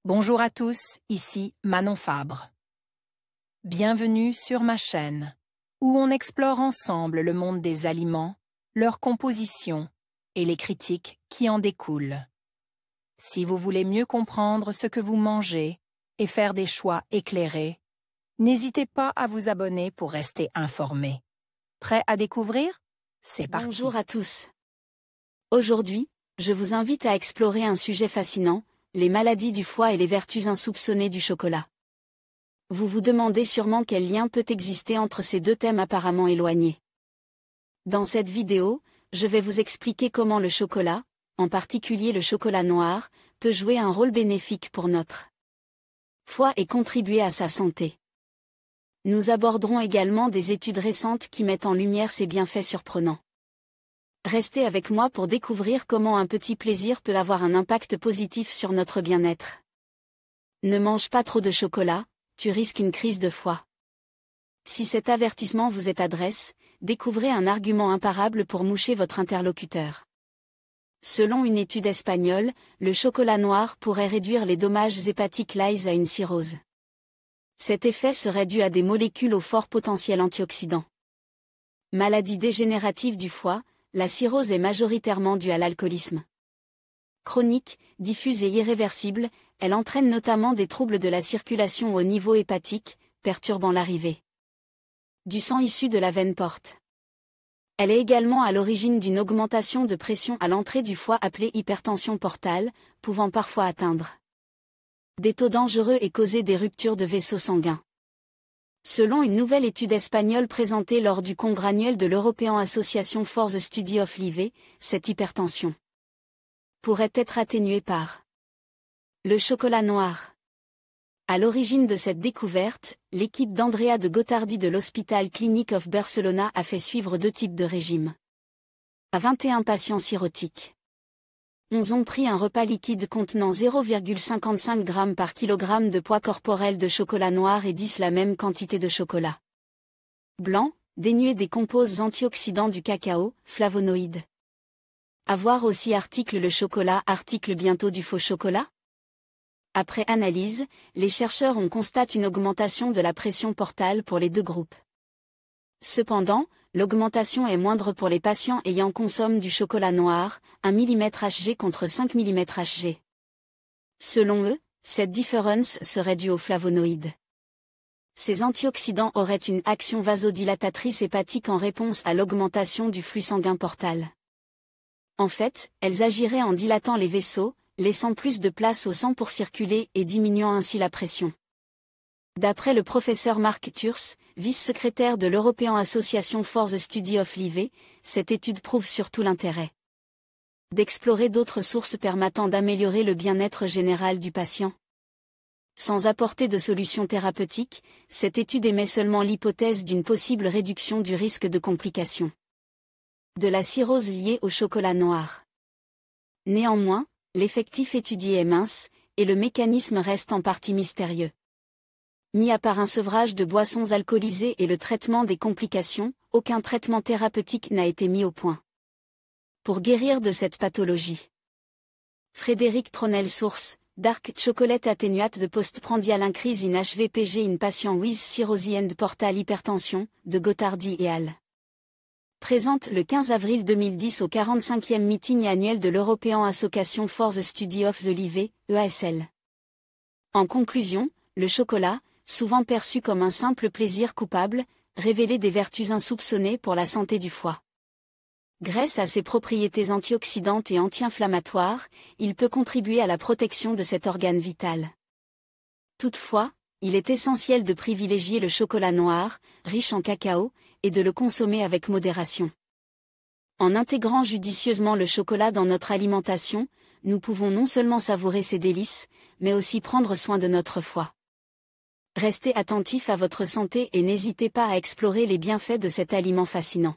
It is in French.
Bonjour à tous, ici Manon Fabre. Bienvenue sur ma chaîne, où on explore ensemble le monde des aliments, leur composition et les critiques qui en découlent. Si vous voulez mieux comprendre ce que vous mangez et faire des choix éclairés, n'hésitez pas à vous abonner pour rester informé. Prêt à découvrir? C'est parti. Bonjour à tous. Aujourd'hui, je vous invite à explorer un sujet fascinant, les maladies du foie et les vertus insoupçonnées du chocolat. Vous vous demandez sûrement quel lien peut exister entre ces deux thèmes apparemment éloignés. Dans cette vidéo, je vais vous expliquer comment le chocolat, en particulier le chocolat noir, peut jouer un rôle bénéfique pour notre foie et contribuer à sa santé. Nous aborderons également des études récentes qui mettent en lumière ces bienfaits surprenants. Restez avec moi pour découvrir comment un petit plaisir peut avoir un impact positif sur notre bien-être. Ne mange pas trop de chocolat, tu risques une crise de foie. Si cet avertissement vous est adresse, découvrez un argument imparable pour moucher votre interlocuteur. Selon une étude espagnole, le chocolat noir pourrait réduire les dommages hépatiques liés à une cirrhose. Cet effet serait dû à des molécules au fort potentiel antioxydant. Maladie dégénérative du foie, la cirrhose est majoritairement due à l'alcoolisme. Chronique, diffuse et irréversible, elle entraîne notamment des troubles de la circulation au niveau hépatique, perturbant l'arrivée du sang issu de la veine porte. Elle est également à l'origine d'une augmentation de pression à l'entrée du foie appelée hypertension portale, pouvant parfois atteindre des taux dangereux et causer des ruptures de vaisseaux sanguins. Selon une nouvelle étude espagnole présentée lors du congrès annuel de l'European Association for the Study of Liver, cette hypertension pourrait être atténuée par le chocolat noir. À l'origine de cette découverte, l'équipe d'Andrea de Gottardi de l'Hospital Clinic of Barcelona a fait suivre deux types de régimes à 21 patients cirrhotiques. 11 ont pris un repas liquide contenant 0,55 g par kilogramme de poids corporel de chocolat noir et 10 la même quantité de chocolat blanc, dénué des composés antioxydants du cacao, flavonoïdes. À voir aussi article le chocolat, article bientôt du faux chocolat. Après analyse, les chercheurs ont constaté une augmentation de la pression portale pour les deux groupes. Cependant, l'augmentation est moindre pour les patients ayant consommé du chocolat noir, 1 mmHg contre 5 mmHg. Selon eux, cette différence serait due aux flavonoïdes. Ces antioxydants auraient une action vasodilatatrice hépatique en réponse à l'augmentation du flux sanguin portal. En fait, elles agiraient en dilatant les vaisseaux, laissant plus de place au sang pour circuler et diminuant ainsi la pression. D'après le professeur Mark Thurs, vice-secrétaire de l'European Association for the Study of Liver, cette étude prouve surtout l'intérêt d'explorer d'autres sources permettant d'améliorer le bien-être général du patient. Sans apporter de solution thérapeutique, cette étude émet seulement l'hypothèse d'une possible réduction du risque de complications de la cirrhose liée au chocolat noir. Néanmoins, l'effectif étudié est mince, et le mécanisme reste en partie mystérieux. Mis à part un sevrage de boissons alcoolisées et le traitement des complications, aucun traitement thérapeutique n'a été mis au point pour guérir de cette pathologie. Frédéric Tronel source, Dark Chocolate Attenuate the Postprandial Increase in HVPG in Patient with Cirrhosis and Portal Hypertension, de Gottardi et al. Présente le 15 avril 2010 au 45e meeting annuel de l'European Association for the Study of the Liver, EASL. En conclusion, le chocolat, souvent perçu comme un simple plaisir coupable, révélait des vertus insoupçonnées pour la santé du foie. Grâce à ses propriétés antioxydantes et anti-inflammatoires, il peut contribuer à la protection de cet organe vital. Toutefois, il est essentiel de privilégier le chocolat noir, riche en cacao, et de le consommer avec modération. En intégrant judicieusement le chocolat dans notre alimentation, nous pouvons non seulement savourer ses délices, mais aussi prendre soin de notre foie. Restez attentifs à votre santé et n'hésitez pas à explorer les bienfaits de cet aliment fascinant.